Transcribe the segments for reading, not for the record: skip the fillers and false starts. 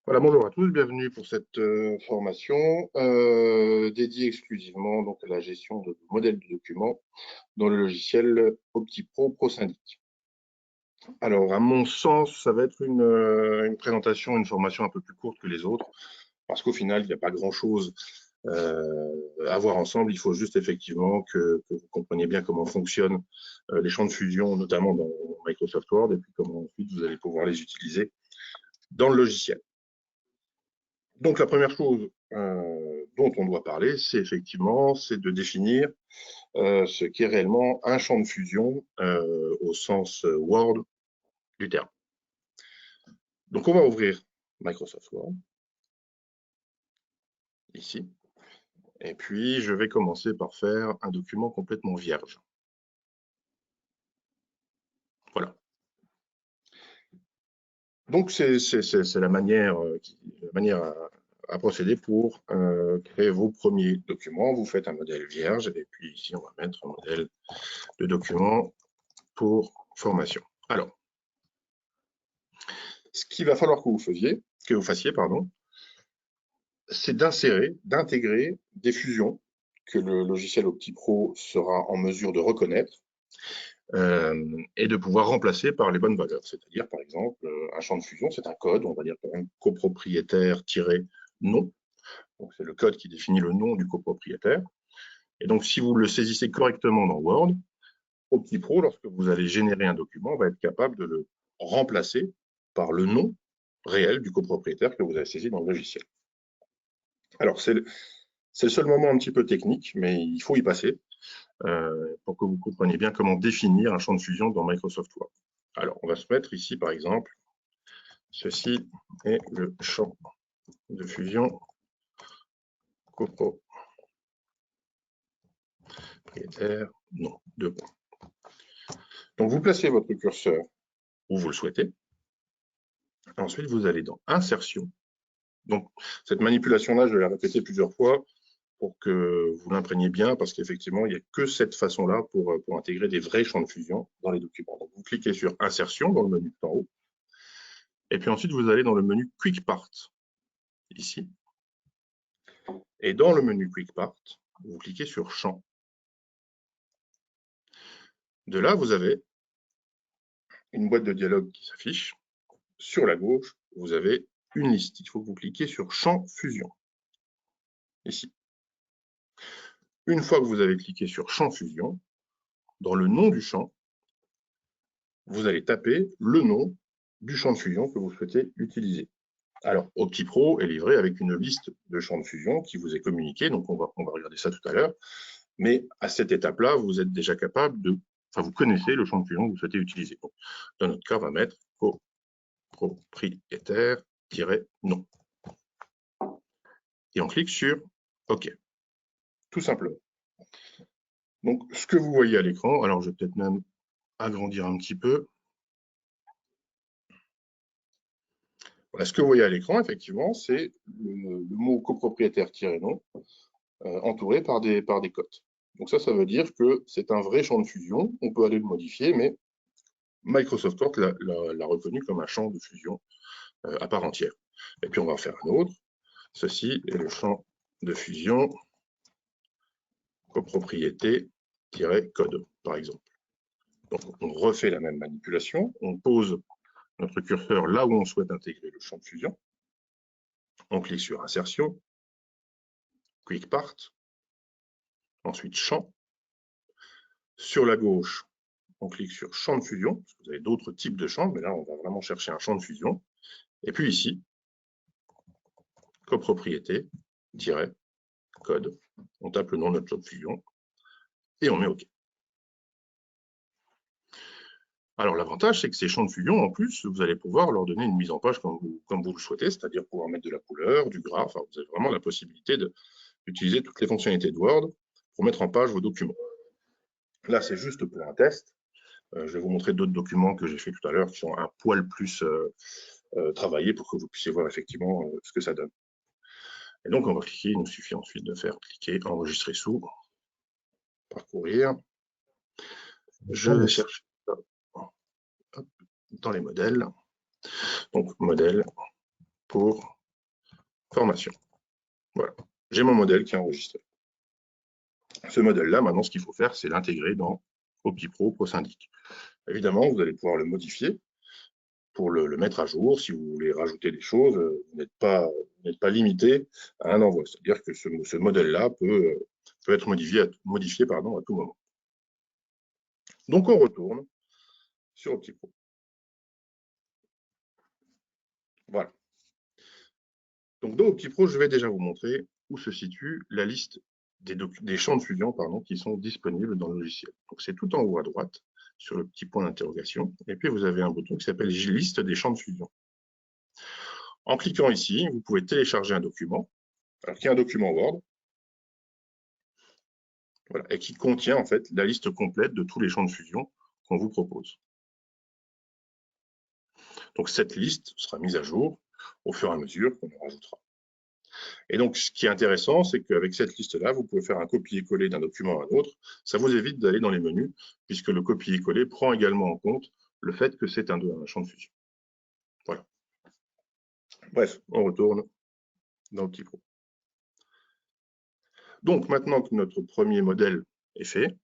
Voilà, bonjour à tous, bienvenue pour cette formation dédiée exclusivement donc, à la gestion de modèles de documents dans le logiciel OptiPro ProSyndic. Alors, à mon sens, ça va être une présentation, une formation un peu plus courte que les autres, parce qu'au final, il n'y a pas grand-chose à voir ensemble. Il faut juste effectivement que vous compreniez bien comment fonctionnent les champs de fusion, notamment dans Microsoft Word, et puis comment ensuite vous allez pouvoir les utiliser dans le logiciel. Donc, la première chose dont on doit parler, c'est de définir ce qu'est réellement un champ de fusion au sens Word du terme. Donc, on va ouvrir Microsoft Word, ici, et puis je vais commencer par faire un document complètement vierge. Voilà. Donc, c'est la manière à procéder pour créer vos premiers documents. Vous faites un modèle vierge, et puis ici, on va mettre un modèle de document pour formation. Alors, ce qu'il va falloir que vous fassiez, c'est d'intégrer des fusions que le logiciel OptiPro sera en mesure de reconnaître et de pouvoir remplacer par les bonnes valeurs. C'est-à-dire, par exemple, un champ de fusion, c'est un code, on va dire un copropriétaire-nom. Donc, c'est le code qui définit le nom du copropriétaire. Et donc, si vous le saisissez correctement dans Word, OptiPro, lorsque vous allez générer un document, va être capable de le remplacer par le nom réel du copropriétaire que vous avez saisi dans le logiciel. Alors, c'est le seul moment un petit peu technique, mais il faut y passer pour que vous compreniez bien comment définir un champ de fusion dans Microsoft Word. Alors, on va se mettre ici, par exemple, ceci est le champ de fusion copropriétaire, non, 2 points. Donc, vous placez votre curseur où vous le souhaitez. Ensuite, vous allez dans Insertion. Donc, cette manipulation-là, je vais la répéter plusieurs fois pour que vous l'imprégniez bien, parce qu'effectivement, il n'y a que cette façon-là pour intégrer des vrais champs de fusion dans les documents. Donc, vous cliquez sur Insertion dans le menu tout en haut, et puis ensuite, vous allez dans le menu Quick Part, ici. Et dans le menu Quick Part, vous cliquez sur Champ. De là, vous avez une boîte de dialogue qui s'affiche. Sur la gauche, vous avez une liste. Il faut que vous cliquiez sur Champ Fusion, ici. Une fois que vous avez cliqué sur Champ Fusion, dans le nom du champ, vous allez taper le nom du champ de fusion que vous souhaitez utiliser. Alors, OptiPro est livré avec une liste de champs de fusion qui vous est communiquée, donc on va regarder ça tout à l'heure. Mais à cette étape-là, vous êtes déjà capable vous connaissez le champ de fusion que vous souhaitez utiliser. Donc, dans notre cas, on va mettre copropriétaire-nom. Et on clique sur OK. Tout simplement. Donc, ce que vous voyez à l'écran, alors je vais peut-être même agrandir un petit peu. Voilà, ce que vous voyez à l'écran, effectivement, c'est le mot copropriétaire-nom entouré par des cotes. Donc ça veut dire que c'est un vrai champ de fusion. On peut aller le modifier, mais Microsoft Word l'a reconnu comme un champ de fusion à part entière. Et puis on va en faire un autre. Ceci est le champ de fusion copropriété-code, par exemple. Donc on refait la même manipulation. On pose notre curseur là où on souhaite intégrer le champ de fusion. On clique sur Insertion, Quick Part, ensuite Champ. Sur la gauche, on clique sur Champ de fusion, parce que vous avez d'autres types de champs, mais là, on va vraiment chercher un champ de fusion. Et puis ici, copropriété-code. On tape le nom de notre champ de fusion et on met OK. Alors, l'avantage, c'est que ces champs de fusion, en plus, vous allez pouvoir leur donner une mise en page comme vous le souhaitez, c'est-à-dire pouvoir mettre de la couleur, du gras. Enfin, vous avez vraiment la possibilité d'utiliser toutes les fonctionnalités de Word pour mettre en page vos documents. Là, c'est juste pour un test. Je vais vous montrer d'autres documents que j'ai fait tout à l'heure qui sont un poil plus travaillés pour que vous puissiez voir effectivement ce que ça donne. Et donc, on va cliquer. Il nous suffit ensuite de faire cliquer enregistrer sous, parcourir. Je vais chercher dans les modèles. Donc, modèle, pour formation. Voilà, j'ai mon modèle qui est enregistré. Ce modèle-là, maintenant, ce qu'il faut faire, c'est l'intégrer dans OptiPro ProSyndic. Évidemment, vous allez pouvoir le modifier pour le mettre à jour. Si vous voulez rajouter des choses, vous n'êtes pas limité à un envoi. C'est-à-dire que ce modèle-là peut être modifié à tout moment. Donc, on retourne sur OptiPro. Voilà. Donc, dans OptiPro, je vais déjà vous montrer où se situe la liste des champs de fusion qui sont disponibles dans le logiciel. Donc, c'est tout en haut à droite, sur le petit point d'interrogation. Et puis, vous avez un bouton qui s'appelle « Liste des champs de fusion ». En cliquant ici, vous pouvez télécharger un document, qui est un document Word, voilà, et qui contient en fait la liste complète de tous les champs de fusion qu'on vous propose. Donc, cette liste sera mise à jour au fur et à mesure qu'on en rajoutera. Et donc, ce qui est intéressant, c'est qu'avec cette liste-là, vous pouvez faire un copier-coller d'un document à un autre. Ça vous évite d'aller dans les menus, puisque le copier-coller prend également en compte le fait que c'est un champ de fusion. Voilà. Bref, on retourne dans OptiPro. Donc, maintenant que notre premier modèle est fait,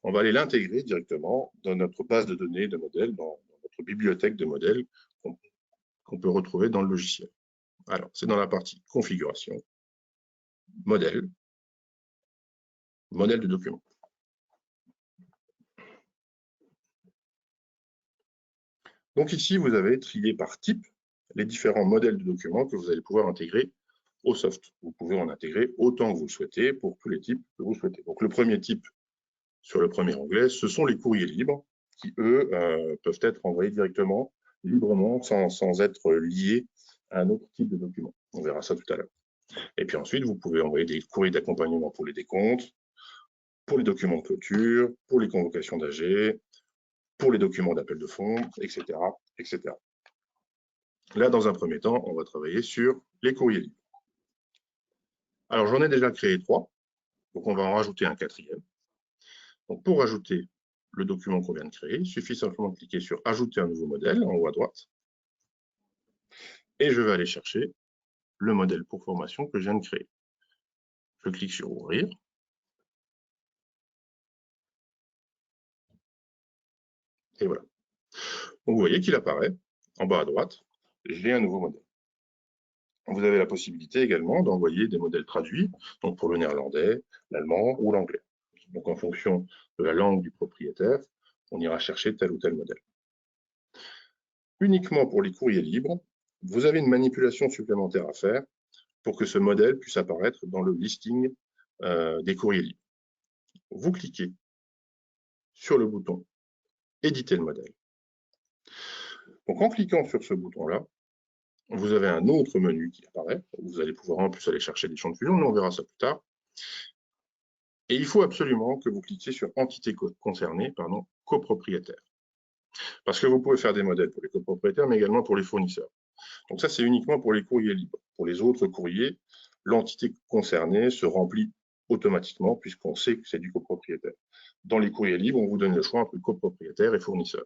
on va aller l'intégrer directement dans notre base de données de modèles, dans notre bibliothèque de modèles qu'on peut retrouver dans le logiciel. Alors, c'est dans la partie configuration, modèle de document. Donc ici, vous avez trié par type les différents modèles de documents que vous allez pouvoir intégrer au soft. Vous pouvez en intégrer autant que vous le souhaitez pour tous les types que vous souhaitez. Donc le premier type, sur le premier onglet, ce sont les courriers libres qui, eux, peuvent être envoyés directement, librement, sans être liés à un autre type de document. On verra ça tout à l'heure. Et puis ensuite, vous pouvez envoyer des courriers d'accompagnement pour les décomptes, pour les documents de clôture, pour les convocations d'AG, pour les documents d'appel de fonds, etc., etc. Là, dans un premier temps, on va travailler sur les courriers libres. Alors, j'en ai déjà créé 3, donc on va en rajouter un 4e. Donc, pour ajouter le document qu'on vient de créer, il suffit simplement de cliquer sur « Ajouter un nouveau modèle » en haut à droite. Et je vais aller chercher le modèle pour formation que je viens de créer. Je clique sur « Ouvrir ». Et voilà. Donc, vous voyez qu'il apparaît en bas à droite. J'ai un nouveau modèle. Vous avez la possibilité également d'envoyer des modèles traduits, donc pour le néerlandais, l'allemand ou l'anglais. Donc, en fonction de la langue du propriétaire, on ira chercher tel ou tel modèle. Uniquement pour les courriers libres, vous avez une manipulation supplémentaire à faire pour que ce modèle puisse apparaître dans le listing des courriers libres. Vous cliquez sur le bouton « Éditer le modèle ». Donc, en cliquant sur ce bouton-là, vous avez un autre menu qui apparaît. Vous allez pouvoir en plus aller chercher des champs de fusion, mais on verra ça plus tard. Et il faut absolument que vous cliquiez sur « Entité concernée », copropriétaire. Parce que vous pouvez faire des modèles pour les copropriétaires, mais également pour les fournisseurs. Donc ça, c'est uniquement pour les courriers libres. Pour les autres courriers, l'entité concernée se remplit automatiquement puisqu'on sait que c'est du copropriétaire. Dans les courriers libres, on vous donne le choix entre copropriétaire et fournisseur.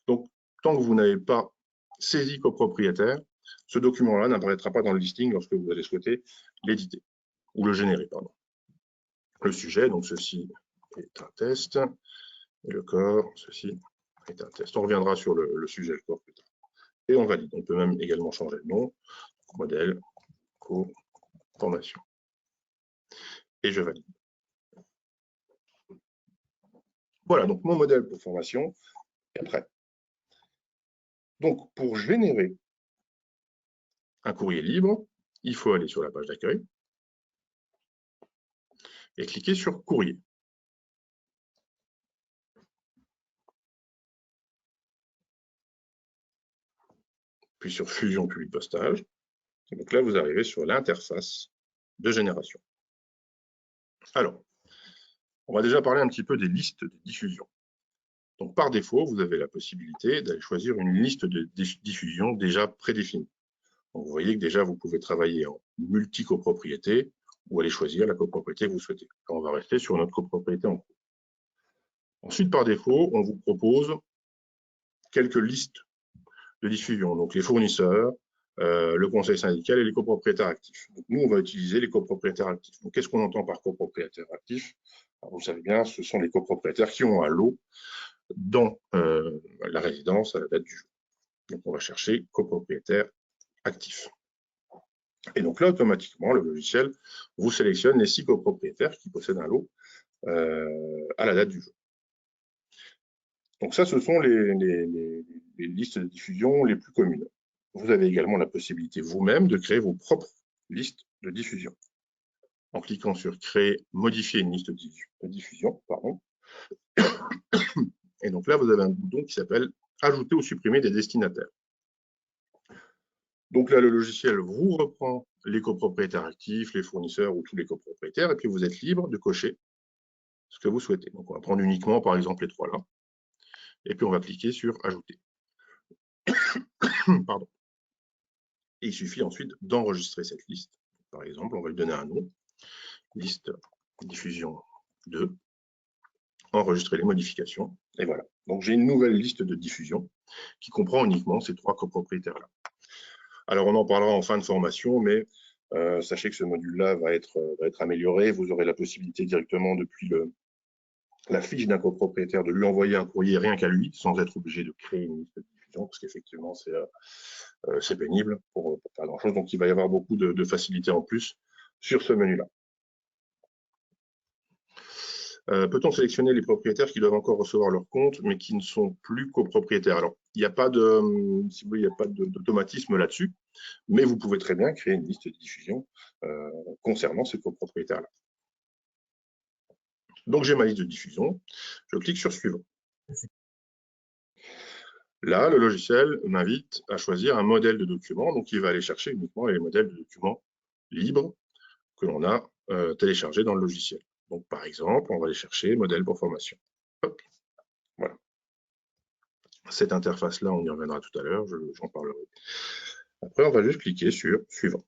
Donc, tant que vous n'avez pas saisi copropriétaire, ce document-là n'apparaîtra pas dans le listing lorsque vous allez souhaiter l'éditer ou le générer, pardon. Le sujet, donc ceci est un test, et le corps, ceci est un test. On reviendra sur le sujet, le corps plus tard. Et on valide. On peut même également changer le nom, modèle, co-formation. Et je valide. Voilà, donc mon modèle pour formation est prêt. Donc, pour générer un courrier libre, il faut aller sur la page d'accueil et cliquer sur courrier. Puis sur fusion public postage. Et donc là, vous arrivez sur l'interface de génération. Alors, on va déjà parler un petit peu des listes de diffusion. Donc, par défaut, vous avez la possibilité d'aller choisir une liste de diffusion déjà prédéfinie. Donc, vous voyez que déjà, vous pouvez travailler en multi-copropriété ou aller choisir la copropriété que vous souhaitez. On va rester sur notre copropriété en cours. Ensuite, par défaut, on vous propose quelques listes de diffusion. Donc, les fournisseurs, le conseil syndical et les copropriétaires actifs. Donc, nous, on va utiliser les copropriétaires actifs. Donc, qu'est-ce qu'on entend par copropriétaires actifs? Vous savez bien, ce sont les copropriétaires qui ont un lot dans la résidence à la date du jour. Donc, on va chercher copropriétaires actifs. Et donc là, automatiquement, le logiciel vous sélectionne les 6 copropriétaires qui possèdent un lot à la date du jour. Donc ça, ce sont les listes de diffusion les plus communes. Vous avez également la possibilité vous-même de créer vos propres listes de diffusion. En cliquant sur Créer, modifier une liste de diffusion, pardon. Et donc là, vous avez un bouton qui s'appelle Ajouter ou supprimer des destinataires. Donc là, le logiciel vous reprend les copropriétaires actifs, les fournisseurs ou tous les copropriétaires, et puis vous êtes libre de cocher ce que vous souhaitez. Donc on va prendre uniquement, par exemple, les 3 là. Et puis on va cliquer sur Ajouter. Pardon. Et il suffit ensuite d'enregistrer cette liste. Par exemple, on va lui donner un nom, liste diffusion 2, enregistrer les modifications, et voilà. Donc j'ai une nouvelle liste de diffusion qui comprend uniquement ces 3 copropriétaires-là. Alors on en parlera en fin de formation, mais sachez que ce module-là va être amélioré. Vous aurez la possibilité directement depuis la fiche d'un copropriétaire de lui envoyer un courrier rien qu'à lui, sans être obligé de créer une liste de diffusion, parce qu'effectivement c'est pénible pour pas grand-chose. Donc il va y avoir beaucoup de facilité en plus sur ce menu-là. Peut-on sélectionner les propriétaires qui doivent encore recevoir leur compte, mais qui ne sont plus copropriétaires? Alors, il n'y a pas d'automatisme là-dessus, mais vous pouvez très bien créer une liste de diffusion concernant ces copropriétaires-là. Donc, j'ai ma liste de diffusion. Je clique sur Suivant. Là, le logiciel m'invite à choisir un modèle de document. Donc, il va aller chercher uniquement les modèles de documents libres que l'on a téléchargés dans le logiciel. Donc, par exemple, on va aller chercher modèle pour formation. Hop, voilà. Cette interface-là, on y reviendra tout à l'heure, j'en parlerai. Après, on va juste cliquer sur Suivant.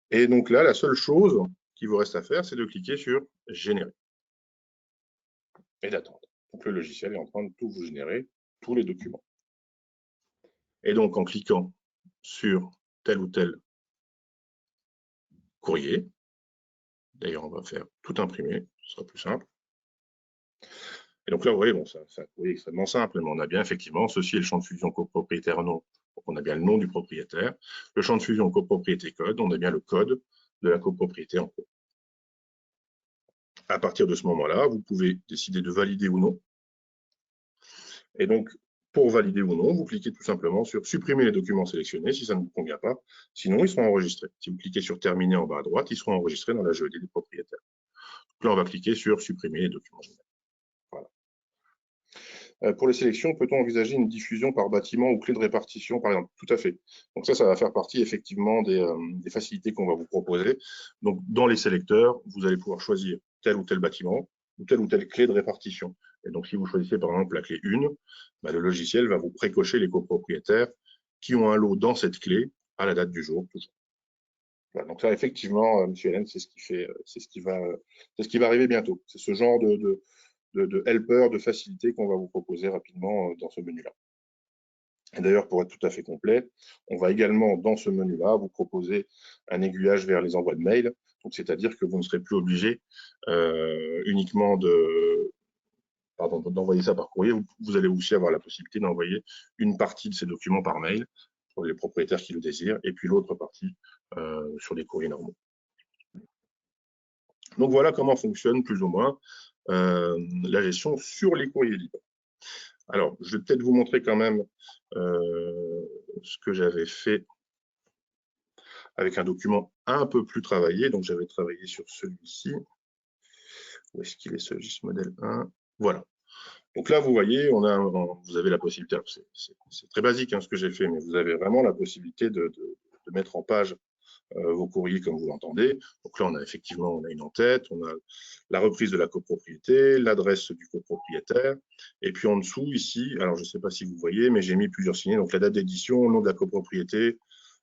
Et donc là, la seule chose qu'il vous reste à faire, c'est de cliquer sur Générer. Et d'attendre. Donc le logiciel est en train de tout vous générer, tous les documents. Et donc, en cliquant sur tel ou tel courrier, d'ailleurs, on va faire tout imprimer, ce sera plus simple. Et donc là, vous voyez, bon, c'est un courrier extrêmement simple, mais on a bien effectivement, ceci est le champ de fusion copropriétaire nom. Donc on a bien le nom du propriétaire. Le champ de fusion copropriété code, on a bien le code de la copropriété en cours. À partir de ce moment-là, vous pouvez décider de valider ou non. Et donc, pour valider ou non, vous cliquez tout simplement sur supprimer les documents sélectionnés si ça ne vous convient pas. Sinon, ils seront enregistrés. Si vous cliquez sur terminer en bas à droite, ils seront enregistrés dans la GED des propriétaires. Donc là, on va cliquer sur supprimer les documents généraux. Voilà. Pour les sélections, peut-on envisager une diffusion par bâtiment ou clé de répartition, par exemple? Tout à fait. Donc ça va faire partie effectivement des facilités qu'on va vous proposer. Donc dans les sélecteurs, vous allez pouvoir choisir tel ou tel bâtiment ou telle clé de répartition. Et donc si vous choisissez par exemple la clé 1, bah, le logiciel va vous précocher les copropriétaires qui ont un lot dans cette clé à la date du jour, toujours. Voilà, donc ça, effectivement, M. Hélène, c'est ce qui va arriver bientôt. C'est ce genre de helper, de facilité qu'on va vous proposer rapidement dans ce menu-là. Et d'ailleurs, pour être tout à fait complet, on va également, dans ce menu-là, vous proposer un aiguillage vers les envois de mails. Donc, c'est-à-dire que vous ne serez plus obligé uniquement d'envoyer ça par courrier. Vous allez aussi avoir la possibilité d'envoyer une partie de ces documents par mail pour les propriétaires qui le désirent, et puis l'autre partie sur des courriers normaux. Donc, voilà comment fonctionne plus ou moins la gestion sur les courriers libres. Alors, je vais peut-être vous montrer quand même ce que j'avais fait avec un document un peu plus travaillé. Donc, j'avais travaillé sur celui-ci. Où est-ce qu'il est, ce GIS modèle 1? Voilà. Donc là, vous voyez, vous avez la possibilité, c'est très basique ce que j'ai fait, mais vous avez vraiment la possibilité de mettre en page vos courriers comme vous l'entendez. Donc là, on a une en-tête, on a la reprise de la copropriété, l'adresse du copropriétaire, et puis en dessous, ici, alors je ne sais pas si vous voyez, mais j'ai mis plusieurs signets, donc la date d'édition, le nom de la copropriété,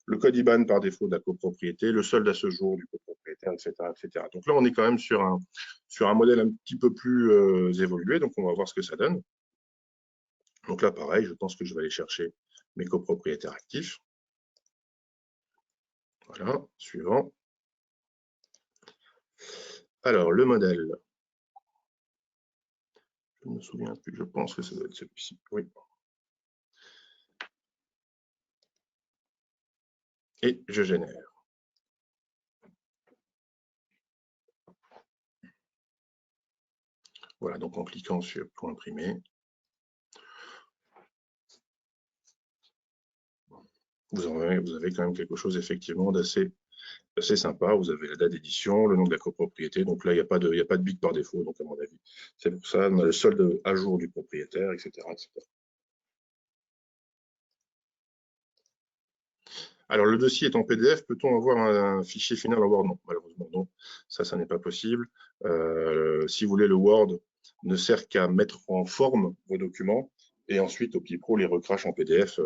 le code IBAN par défaut de la copropriété, le solde à ce jour du copropriétaire, etc., etc. Donc là, on est quand même sur un modèle un petit peu plus évolué, donc on va voir ce que ça donne. Donc là, pareil, je pense que je vais aller chercher mes copropriétaires actifs. Voilà, suivant. Alors, le modèle. Je ne me souviens plus, je pense que ça doit être celui-ci. Oui. Et je génère. Voilà, donc en cliquant sur « imprimer », vous avez quand même quelque chose effectivement d'assez sympa. Vous avez la date d'édition, le nom de la copropriété. Donc là, il n'y a pas de BIC par défaut, donc à mon avis. C'est pour ça, on a le solde à jour du propriétaire, etc., etc. Alors, le dossier est en PDF. Peut-on avoir un fichier final en Word? Non, malheureusement, non. Ça n'est pas possible. Si vous voulez, le Word ne sert qu'à mettre en forme vos documents et ensuite, OptiPro les recrache en PDF.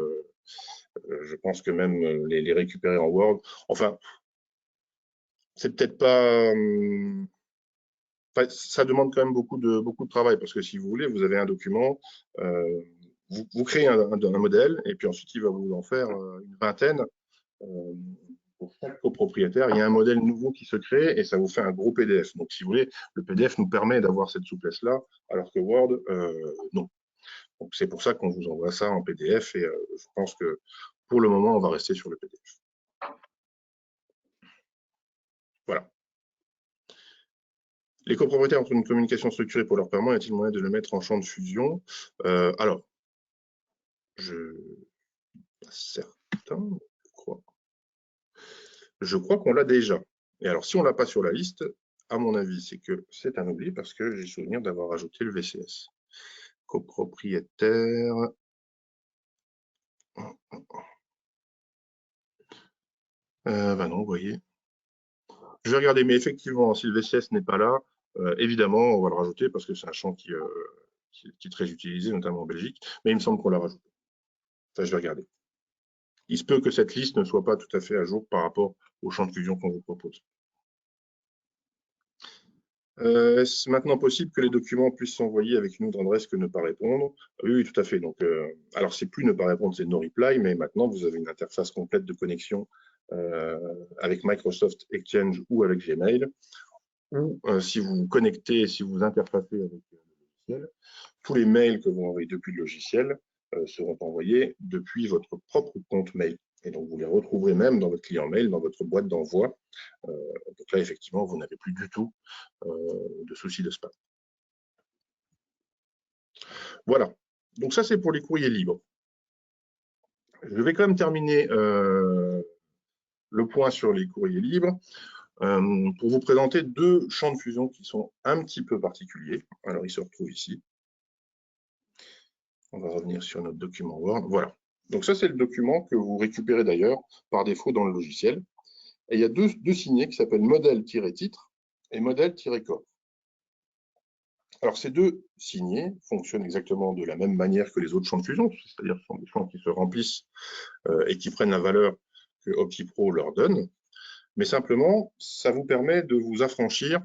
Je pense que même les récupérer en Word. Enfin, c'est peut-être pas. Ça demande quand même beaucoup de travail parce que si vous voulez, vous avez un document, vous créez un modèle et puis ensuite il va vous en faire une vingtaine. Pour chaque copropriétaire, il y a un modèle nouveau qui se crée et ça vous fait un gros PDF. Donc, si vous voulez, le PDF nous permet d'avoir cette souplesse-là, alors que Word, non. Donc, c'est pour ça qu'on vous envoie ça en PDF et je pense que pour le moment, on va rester sur le PDF. Voilà. Les copropriétaires ont une communication structurée pour leur paiement. Y a-t-il moyen de le mettre en champ de fusion? Alors, je ne suis pas certain, je crois qu'on l'a déjà. Et alors, si on ne l'a pas sur la liste, à mon avis, c'est que c'est un oubli parce que j'ai souvenir d'avoir ajouté le VCS. Copropriétaire. Ben non, vous voyez. Je vais regarder, mais effectivement, si le VCS n'est pas là, évidemment, on va le rajouter parce que c'est un champ qui est très utilisé, notamment en Belgique, mais il me semble qu'on l'a rajouté. Ça, je vais regarder. Il se peut que cette liste ne soit pas tout à fait à jour par rapport au champ de fusion qu'on vous propose. Est-ce maintenant possible que les documents puissent s'envoyer avec une autre adresse que ne pas répondre? Oui, oui, tout à fait. Donc, alors, c'est plus ne pas répondre, c'est no reply, mais maintenant, vous avez une interface complète de connexion avec Microsoft Exchange ou avec Gmail, ou si vous vous connectez, si vous vous interfacez avec le logiciel, tous les mails que vous envoyez depuis le logiciel seront envoyés depuis votre propre compte mail. Et donc, vous les retrouverez même dans votre client mail, dans votre boîte d'envoi. Donc là, effectivement, vous n'avez plus du tout de soucis de spam. Voilà. Donc ça, c'est pour les courriers libres. Je vais quand même terminer le point sur les courriers libres pour vous présenter deux champs de fusion qui sont un petit peu particuliers. Alors, ils se retrouvent ici. On va revenir sur notre document Word. Voilà. Donc ça, c'est le document que vous récupérez d'ailleurs par défaut dans le logiciel. Et il y a deux signets qui s'appellent modèle-titre et modèle-corps. Alors, ces deux signets fonctionnent exactement de la même manière que les autres champs de fusion, c'est-à-dire ce sont des champs qui se remplissent et qui prennent la valeur que OptiPro leur donne. Mais simplement, ça vous permet de vous affranchir,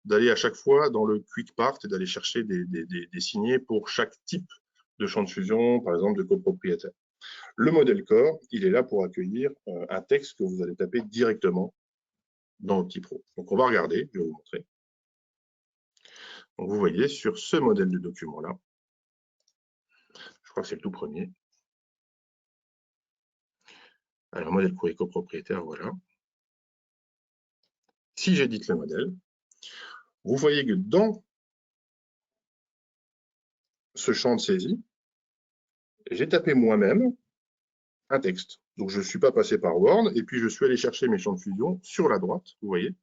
d'aller à chaque fois dans le quick part et d'aller chercher des signets pour chaque type de champ de fusion, par exemple de copropriétaire. Le modèle corps, il est là pour accueillir un texte que vous allez taper directement dans OptiPro. Donc, on va regarder, je vais vous montrer. Donc, vous voyez, sur ce modèle de document-là, je crois que c'est le tout premier. Alors, modèle courrier copropriétaire, voilà. Si j'édite le modèle, vous voyez que dans ce champ de saisie, j'ai tapé moi-même un texte. Donc, je ne suis pas passé par Word, et puis je suis allé chercher mes champs de fusion sur la droite, vous voyez,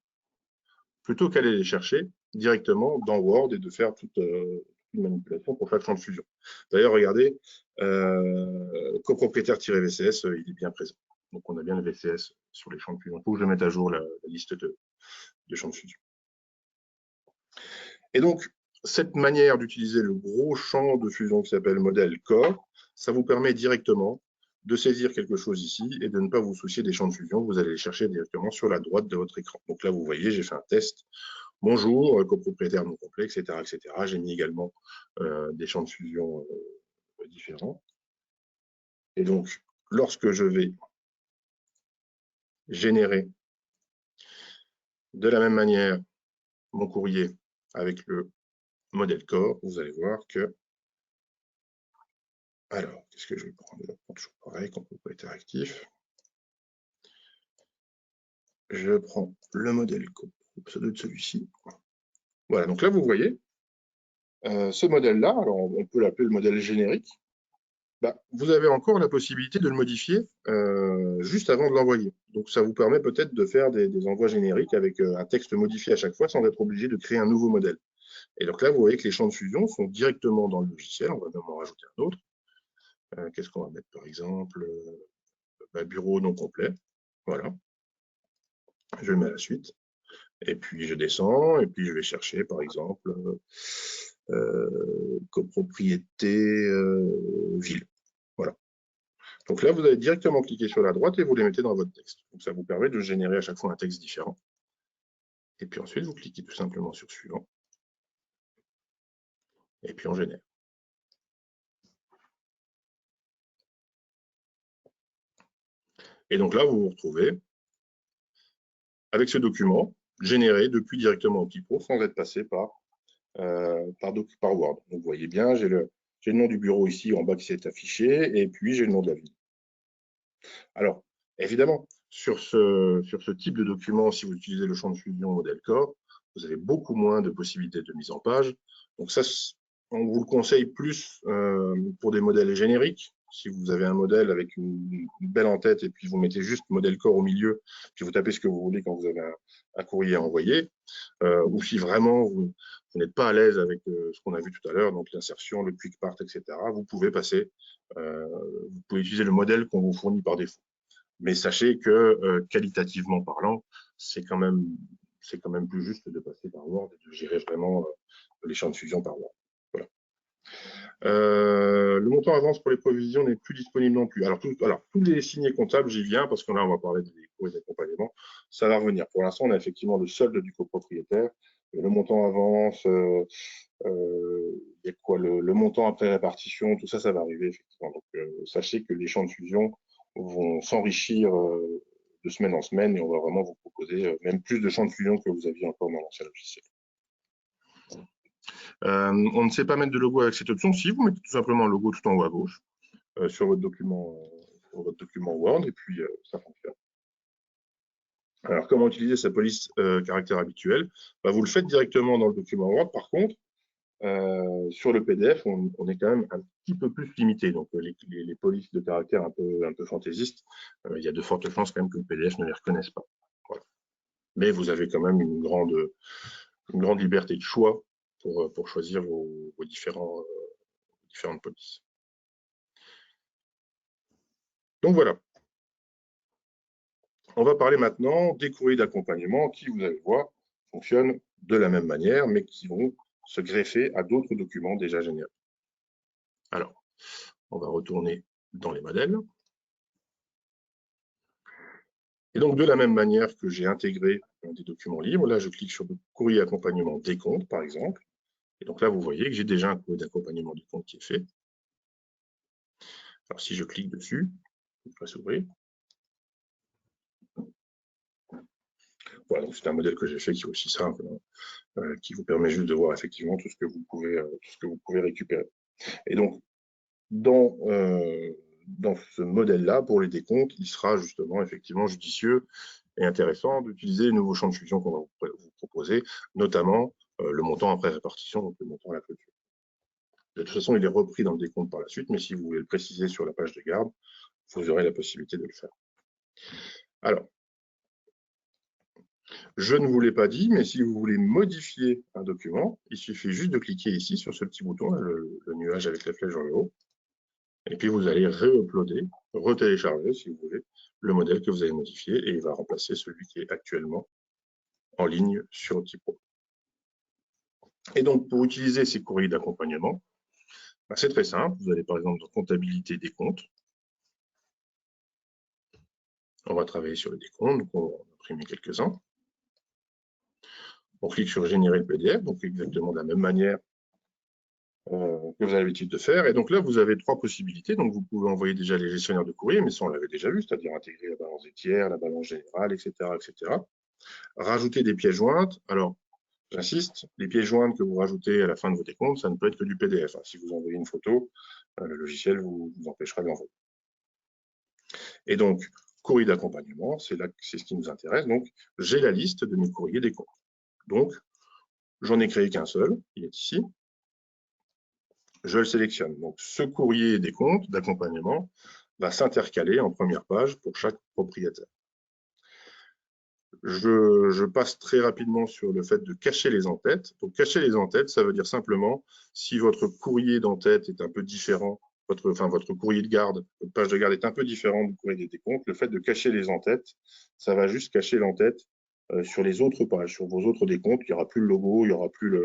plutôt qu'aller les chercher directement dans Word et de faire toute une manipulation pour chaque champ de fusion. D'ailleurs, regardez, copropriétaire-VCS, il est bien présent. Donc, on a bien le VCS sur les champs de fusion. Il faut que je mette à jour la liste de champs de fusion. Et donc, cette manière d'utiliser le gros champ de fusion qui s'appelle modèle corps, ça vous permet directement de saisir quelque chose ici et de ne pas vous soucier des champs de fusion. Vous allez les chercher directement sur la droite de votre écran. Donc là, vous voyez, j'ai fait un test. Bonjour, copropriétaire non complet, etc., etc. J'ai mis également des champs de fusion différents. Et donc, lorsque je vais générer de la même manière mon courrier avec le modèle corps, vous allez voir que... Alors, qu'est-ce que je vais prendre? Je prends toujours pareil, quand on peut être réactif. Je prends le modèle corps, ça doit être celui-ci. Voilà, donc là, vous voyez, ce modèle-là, alors on peut l'appeler le modèle générique, bah, vous avez encore la possibilité de le modifier juste avant de l'envoyer. Donc ça vous permet peut-être de faire des envois génériques avec un texte modifié à chaque fois sans être obligé de créer un nouveau modèle. Et donc là, vous voyez que les champs de fusion sont directement dans le logiciel. On va même en rajouter un autre. Qu'est-ce qu'on va mettre par exemple? Bureau non complet. Voilà. Je le mets à la suite. Et puis je descends, et puis je vais chercher par exemple copropriété ville. Voilà. Donc là, vous allez directement cliquer sur la droite et vous les mettez dans votre texte. Donc ça vous permet de générer à chaque fois un texte différent. Et puis ensuite, vous cliquez tout simplement sur suivant. Et puis on génère. Et donc là, vous vous retrouvez avec ce document généré depuis directement Optipro sans être passé par Word. Donc vous voyez bien, j'ai le nom du bureau ici en bas qui s'est affiché et puis j'ai le nom de la ville. Alors, évidemment, sur ce type de document, si vous utilisez le champ de fusion modèle corps, vous avez beaucoup moins de possibilités de mise en page. Donc ça, on vous le conseille plus pour des modèles génériques. Si vous avez un modèle avec une belle en tête et puis vous mettez juste modèle corps au milieu, puis vous tapez ce que vous voulez quand vous avez un courrier à envoyer, ou si vraiment vous n'êtes pas à l'aise avec ce qu'on a vu tout à l'heure, donc l'insertion, le quick part, etc., vous pouvez utiliser le modèle qu'on vous fournit par défaut. Mais sachez que qualitativement parlant, c'est quand même plus juste de passer par Word et de gérer vraiment les champs de fusion par Word. Voilà. Le montant avance pour les provisions n'est plus disponible non plus. Alors, tous les signés comptables, j'y viens parce que là, on va parler des coûts et d'accompagnement. Ça va revenir. Pour l'instant, on a effectivement le solde du copropriétaire. Le montant avance, il y a quoi, le montant après répartition, tout ça, ça va arriver effectivement. Donc, sachez que les champs de fusion vont s'enrichir de semaine en semaine et on va vraiment vous proposer même plus de champs de fusion que vous aviez encore dans l'ancien logiciel. On ne sait pas mettre de logo avec cette option. Si vous mettez tout simplement un logo tout en haut à gauche sur votre document Word et puis ça fonctionne. Alors, comment utiliser sa police caractère habituelle? Vous le faites directement dans le document Word. Par contre, sur le PDF, on est quand même un petit peu plus limité. Donc, les polices de caractère un peu fantaisistes, il y a de fortes chances quand même que le PDF ne les reconnaisse pas. Voilà. Mais vous avez quand même une grande liberté de choix pour choisir vos différentes polices. Donc voilà. On va parler maintenant des courriers d'accompagnement qui, vous allez voir, fonctionnent de la même manière, mais qui vont se greffer à d'autres documents déjà générés. Alors, on va retourner dans les modèles. Et donc, de la même manière que j'ai intégré des documents libres, là, je clique sur le courrier accompagnement des comptes, par exemple. Et donc là, vous voyez que j'ai déjà un courrier d'accompagnement du compte qui est fait. Alors, si je clique dessus, il va s'ouvrir. Voilà, donc c'est un modèle que j'ai fait qui est aussi simple, qui vous permet juste de voir effectivement tout ce que vous pouvez récupérer. Et donc, dans ce modèle-là, pour les décomptes, il sera justement effectivement judicieux et intéressant d'utiliser les nouveaux champs de fusion qu'on va vous proposer, notamment le montant après répartition, donc le montant à la clôture. De toute façon, il est repris dans le décompte par la suite, mais si vous voulez le préciser sur la page de garde, vous aurez la possibilité de le faire. Alors, je ne vous l'ai pas dit, mais si vous voulez modifier un document, il suffit juste de cliquer ici sur ce petit bouton, le nuage avec la flèche vers le haut, et puis vous allez re-uploader, retélécharger, si vous voulez, le modèle que vous avez modifié, et il va remplacer celui qui est actuellement en ligne sur Optipro. Et donc, pour utiliser ces courriers d'accompagnement, c'est très simple. Vous allez par exemple dans comptabilité des comptes. On va travailler sur les décomptes, donc on va en imprimer quelques-uns. On clique sur générer le PDF, donc exactement de la même manière que vous avez l'habitude de faire. Et donc là, vous avez trois possibilités. Donc, vous pouvez envoyer déjà les gestionnaires de courrier, mais ça, on l'avait déjà vu, c'est-à-dire intégrer la balance des tiers, la balance générale, etc., etc. Rajouter des pièces jointes. Alors, j'insiste, les pièces jointes que vous rajoutez à la fin de vos décomptes, ça ne peut être que du PDF. Si vous envoyez une photo, le logiciel vous empêchera de l'envoyer. Et donc, courrier d'accompagnement, c'est ce qui nous intéresse. Donc, j'ai la liste de mes courriers des comptes. Donc, j'en ai créé qu'un seul, il est ici. Je le sélectionne. Donc, ce courrier des comptes d'accompagnement va s'intercaler en première page pour chaque propriétaire. Je passe très rapidement sur le fait de cacher les en-têtes. Donc, cacher les en-têtes, ça veut dire simplement si votre courrier d'en-tête est un peu différent, votre courrier de garde, votre page de garde est un peu différent du courrier des décomptes, le fait de cacher les en-têtes, ça va juste cacher l'en-tête sur les autres pages, sur vos autres décomptes. Il n'y aura plus le logo, il n'y aura plus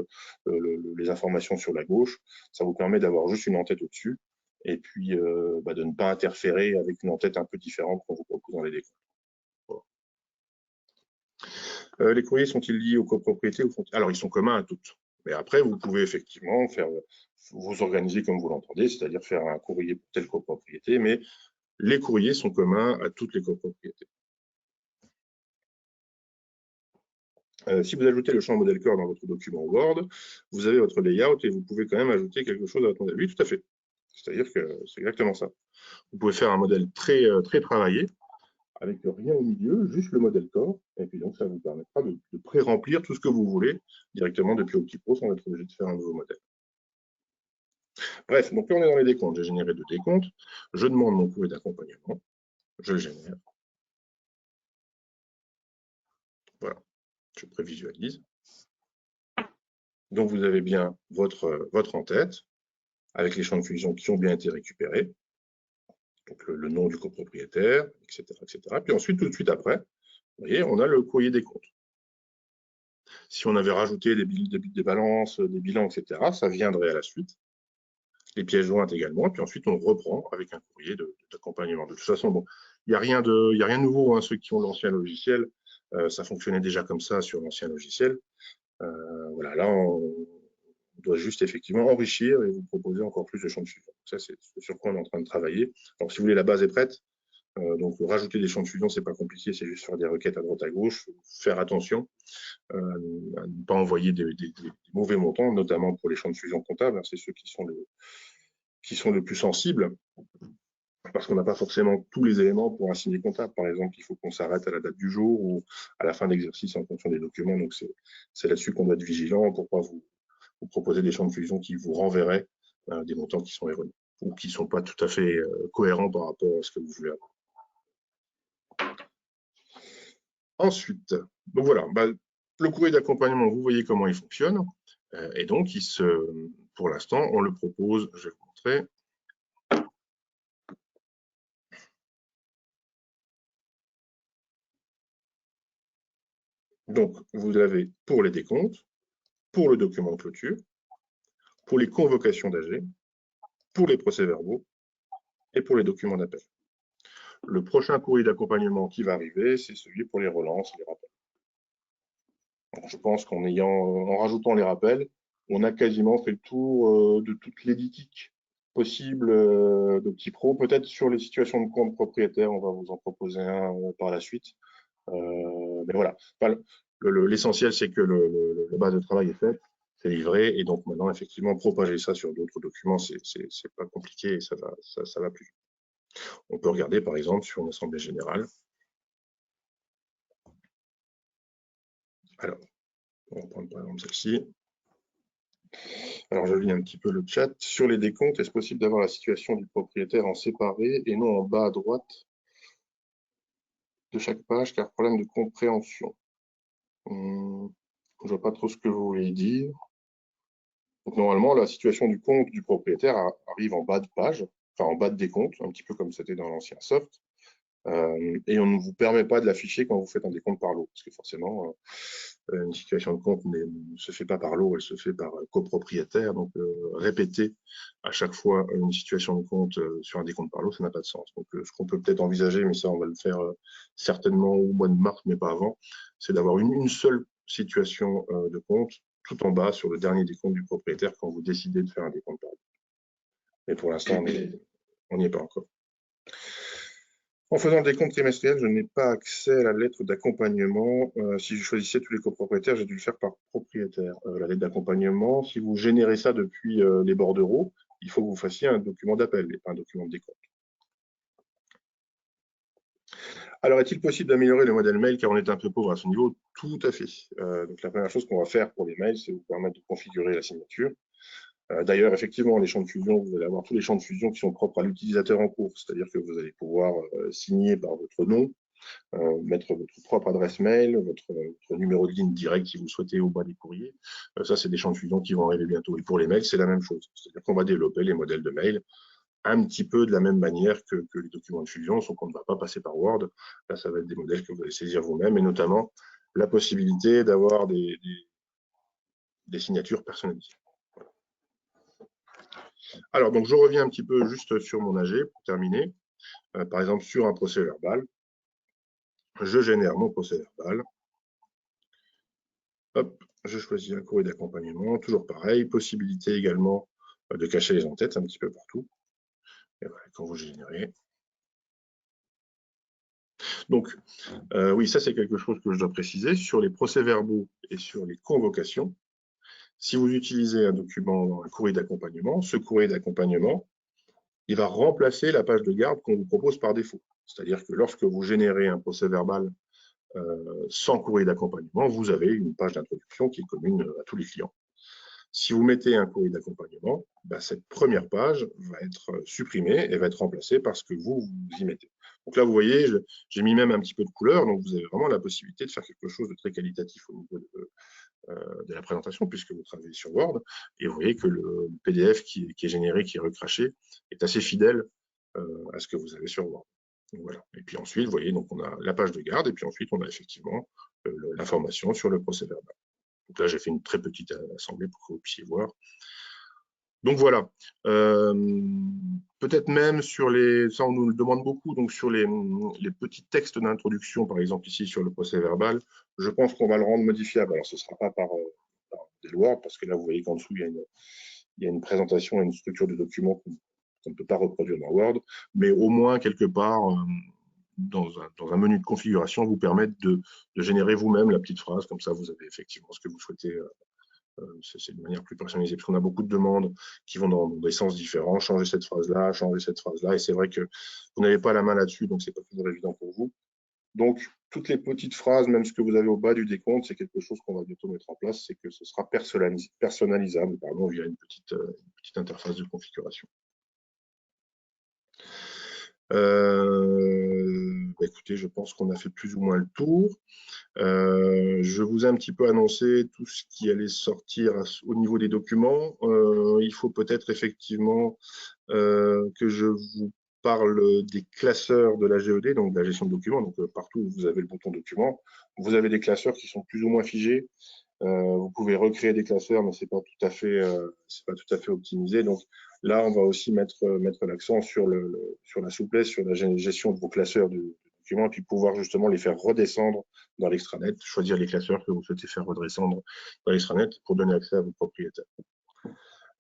les informations sur la gauche. Ça vous permet d'avoir juste une en-tête au-dessus et puis de ne pas interférer avec une en-tête un peu différente qu'on vous propose dans les décomptes. Les courriers sont-ils liés aux copropriétés ou alors, ils sont communs à toutes. Mais après, vous pouvez effectivement vous organiser comme vous l'entendez, c'est-à-dire faire un courrier pour telle copropriété, mais les courriers sont communs à toutes les copropriétés. Si vous ajoutez le champ modèle corps dans votre document Word, vous avez votre layout et vous pouvez quand même ajouter quelque chose à votre modèle. Oui, tout à fait. C'est-à-dire que c'est exactement ça. Vous pouvez faire un modèle très travaillé, avec rien au milieu, juste le modèle corps, et puis donc ça vous permettra de pré-remplir tout ce que vous voulez directement depuis OptiPro sans être obligé de faire un nouveau modèle. Bref, donc là on est dans les décomptes, j'ai généré 2 décomptes, je demande mon courrier d'accompagnement, je le génère. Voilà, je prévisualise. Donc vous avez bien votre en-tête, avec les champs de fusion qui ont bien été récupérés, donc le nom du copropriétaire, etc., etc. Puis ensuite, tout de suite après, vous voyez, on a le courrier des comptes. Si on avait rajouté des balances, des bilans, etc., ça viendrait à la suite. Les pièces jointes également, puis ensuite on reprend avec un courrier d'accompagnement. De toute façon, bon, il n'y a rien de nouveau, hein, ceux qui ont l'ancien logiciel, ça fonctionnait déjà comme ça sur l'ancien logiciel. Voilà, là, on doit juste effectivement enrichir et vous proposer encore plus de champs de fusion. Ça, c'est sur quoi on est en train de travailler. Donc, si vous voulez, la base est prête. Donc, rajouter des champs de fusion, c'est pas compliqué, c'est juste faire des requêtes à droite à gauche, faire attention à ne pas envoyer des mauvais montants, notamment pour les champs de fusion comptables. C'est ceux qui sont les plus sensibles, parce qu'on n'a pas forcément tous les éléments pour un signé comptable. Par exemple, il faut qu'on s'arrête à la date du jour ou à la fin d'exercice en fonction des documents. Donc, c'est là-dessus qu'on doit être vigilant pour pas vous proposer des champs de fusion qui vous renverraient des montants qui sont erronés ou qui ne sont pas tout à fait cohérents par rapport à ce que vous voulez avoir. Ensuite, donc voilà, le courrier d'accompagnement, vous voyez comment il fonctionne. Et donc, pour l'instant, on le propose, je vais vous montrer. Donc, vous avez pour les décomptes, pour le document de clôture, pour les convocations d'AG, pour les procès-verbaux et pour les documents d'appel. Le prochain courrier d'accompagnement qui va arriver, c'est celui pour les relances et les rappels. Donc, je pense en rajoutant les rappels, on a quasiment fait le tour de toute l'éditique possible d'OptiPro. Peut-être sur les situations de compte propriétaire, on va vous en proposer un par la suite. Mais voilà, l'essentiel, c'est que la base de travail est faite, c'est livré, et donc maintenant, effectivement, propager ça sur d'autres documents, c'est pas compliqué et ça va plus vite. On peut regarder, par exemple, sur une assemblée générale. Alors, on va prendre par exemple celle-ci. Alors, je lis un petit peu le chat. Sur les décomptes, est-ce possible d'avoir la situation du propriétaire en séparé et non en bas à droite de chaque page, car problème de compréhension. Je ne vois pas trop ce que vous voulez dire. Donc, normalement, la situation du compte du propriétaire arrive en bas de page, enfin en bas de décompte, un petit peu comme c'était dans l'ancien soft. Et on ne vous permet pas de l'afficher quand vous faites un décompte par lot, parce que forcément, une situation de compte ne se fait pas par lot, elle se fait par copropriétaire. Donc, répéter à chaque fois une situation de compte sur un décompte par lot, ça n'a pas de sens. Donc, ce qu'on peut peut-être envisager, mais ça, on va le faire certainement au mois de mars, mais pas avant, c'est d'avoir une seule situation de compte tout en bas sur le dernier décompte du propriétaire quand vous décidez de faire un décompte par lot. Mais pour l'instant, on n'y est pas encore. En faisant le décompte trimestriel, je n'ai pas accès à la lettre d'accompagnement. Si je choisissais tous les copropriétaires, j'ai dû le faire par propriétaire. La lettre d'accompagnement, si vous générez ça depuis les bordereaux, il faut que vous fassiez un document d'appel et pas un document de décompte. Alors, est-il possible d'améliorer le modèle mail car on est un peu pauvre à ce niveau? Tout à fait. Donc, la première chose qu'on va faire pour les mails, c'est vous permettre de configurer la signature. D'ailleurs, effectivement, les champs de fusion, vous allez avoir tous les champs de fusion qui sont propres à l'utilisateur en cours, c'est-à-dire que vous allez pouvoir signer par votre nom, mettre votre propre adresse mail, votre numéro de ligne direct si vous souhaitez au bas des courriers. Ça, c'est des champs de fusion qui vont arriver bientôt. Et pour les mails, c'est la même chose. C'est-à-dire qu'on va développer les modèles de mail un petit peu de la même manière que les documents de fusion, sauf qu'on ne va pas passer par Word. Là, ça va être des modèles que vous allez saisir vous-même, et notamment la possibilité d'avoir des signatures personnalisées. Voilà. Alors, donc, je reviens un petit peu juste sur mon AG pour terminer. Par exemple, sur un procès verbal, je génère mon procès verbal. Hop, je choisis un courrier d'accompagnement, toujours pareil, possibilité également de cacher les en-têtes un petit peu partout. Et voilà, quand vous générez. Donc, oui, ça c'est quelque chose que je dois préciser. Sur les procès-verbaux et sur les convocations, si vous utilisez un document, un courrier d'accompagnement, ce courrier d'accompagnement, il va remplacer la page de garde qu'on vous propose par défaut. C'est-à-dire que lorsque vous générez un procès-verbal sans courrier d'accompagnement, vous avez une page d'introduction qui est commune à tous les clients. Si vous mettez un courrier d'accompagnement, ben, cette première page va être supprimée et va être remplacée par ce que vous y mettez. Donc là, vous voyez, j'ai mis même un petit peu de couleur, donc vous avez vraiment la possibilité de faire quelque chose de très qualitatif au niveau de la présentation, puisque vous travaillez sur Word, et vous voyez que le PDF qui est généré, qui est recraché, est assez fidèle à ce que vous avez sur Word. Donc voilà. Et puis ensuite, vous voyez, donc on a la page de garde, et puis ensuite, on a effectivement l'information sur le procès verbal. Donc là, j'ai fait une très petite assemblée pour que vous puissiez voir. Donc voilà. Peut-être même sur les, ça on nous le demande beaucoup, donc sur les petits textes d'introduction, par exemple ici sur le procès verbal, je pense qu'on va le rendre modifiable. Alors ce ne sera pas par des lois, parce que là vous voyez qu'en dessous il y a une présentation et une structure de document qu'on ne peut pas reproduire dans Word, mais au moins quelque part dans un menu de configuration vous permettre de générer vous-même la petite phrase, comme ça vous avez effectivement ce que vous souhaitez. C'est de manière plus personnalisée, parce qu'on a beaucoup de demandes qui vont dans des sens différents, changer cette phrase-là, et c'est vrai que vous n'avez pas la main là-dessus, donc c'est pas toujours évident pour vous. Donc, toutes les petites phrases, même ce que vous avez au bas du décompte, c'est quelque chose qu'on va bientôt mettre en place, c'est que ce sera personnalisable via une petite interface de configuration. Écoutez, je pense qu'on a fait plus ou moins le tour. Je vous ai un petit peu annoncé tout ce qui allait sortir au niveau des documents. Il faut peut-être effectivement que je vous parle des classeurs de la GED, donc de la gestion de documents. Donc partout où vous avez le bouton document, vous avez des classeurs qui sont plus ou moins figés. Vous pouvez recréer des classeurs, mais c'est pas tout à fait optimisé. Donc là, on va aussi mettre l'accent sur la souplesse, sur la gestion de vos classeurs de documents, et puis pouvoir justement les faire redescendre dans l'extranet, choisir les classeurs que vous souhaitez faire redescendre dans l'extranet pour donner accès à vos propriétaires.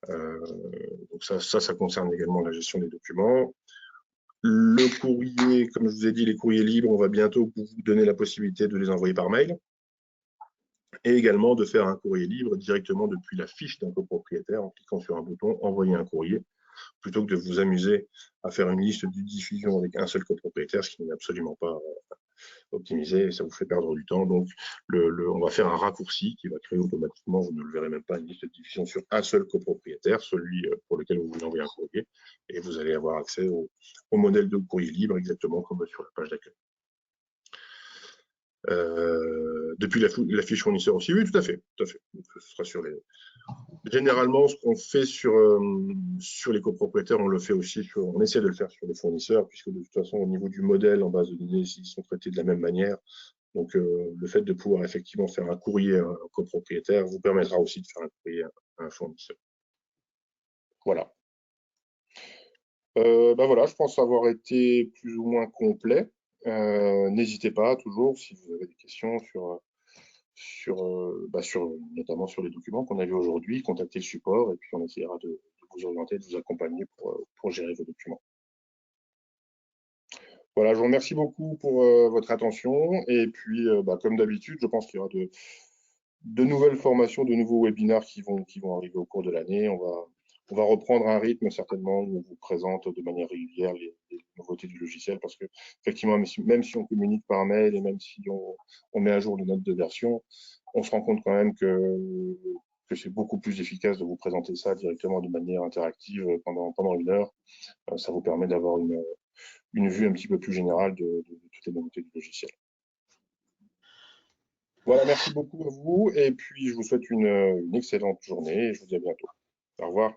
Donc ça concerne également la gestion des documents. Le courrier, comme je vous ai dit, les courriers libres, on va bientôt vous donner la possibilité de les envoyer par mail, et également de faire un courrier libre directement depuis la fiche d'un copropriétaire en cliquant sur un bouton « Envoyer un courrier », plutôt que de vous amuser à faire une liste de diffusion avec un seul copropriétaire, ce qui n'est absolument pas optimisé, et ça vous fait perdre du temps. Donc, on va faire un raccourci qui va créer automatiquement, vous ne le verrez même pas, une liste de diffusion sur un seul copropriétaire, celui pour lequel vous voulez envoyer un courrier, et vous allez avoir accès au modèle de courrier libre, exactement comme sur la page d'accueil. Depuis la fiche fournisseur aussi, oui, tout à fait. Donc, ce sera sur les... Généralement, ce qu'on fait sur les copropriétaires, on le fait aussi on essaie de le faire sur les fournisseurs, puisque de toute façon, au niveau du modèle en base de données, ils sont traités de la même manière. Donc, le fait de pouvoir effectivement faire un courrier à un copropriétaire vous permettra aussi de faire un courrier à un fournisseur. Voilà. Voilà, je pense avoir été plus ou moins complet. N'hésitez pas toujours si vous avez des questions notamment sur les documents qu'on a vus aujourd'hui, contacter le support et puis on essaiera de vous orienter, de vous accompagner pour gérer vos documents. Voilà, je vous remercie beaucoup pour votre attention et puis comme d'habitude, je pense qu'il y aura de nouvelles formations, de nouveaux webinaires qui vont arriver au cours de l'année. On va reprendre un rythme certainement où on vous présente de manière régulière les nouveautés du logiciel parce que effectivement, même si on communique par mail et même si on met à jour les notes de version, on se rend compte quand même que c'est beaucoup plus efficace de vous présenter ça directement de manière interactive pendant une heure. Ça vous permet d'avoir une vue un petit peu plus générale de toutes les nouveautés du logiciel. Voilà, merci beaucoup à vous et puis je vous souhaite une excellente journée et je vous dis à bientôt. Au revoir.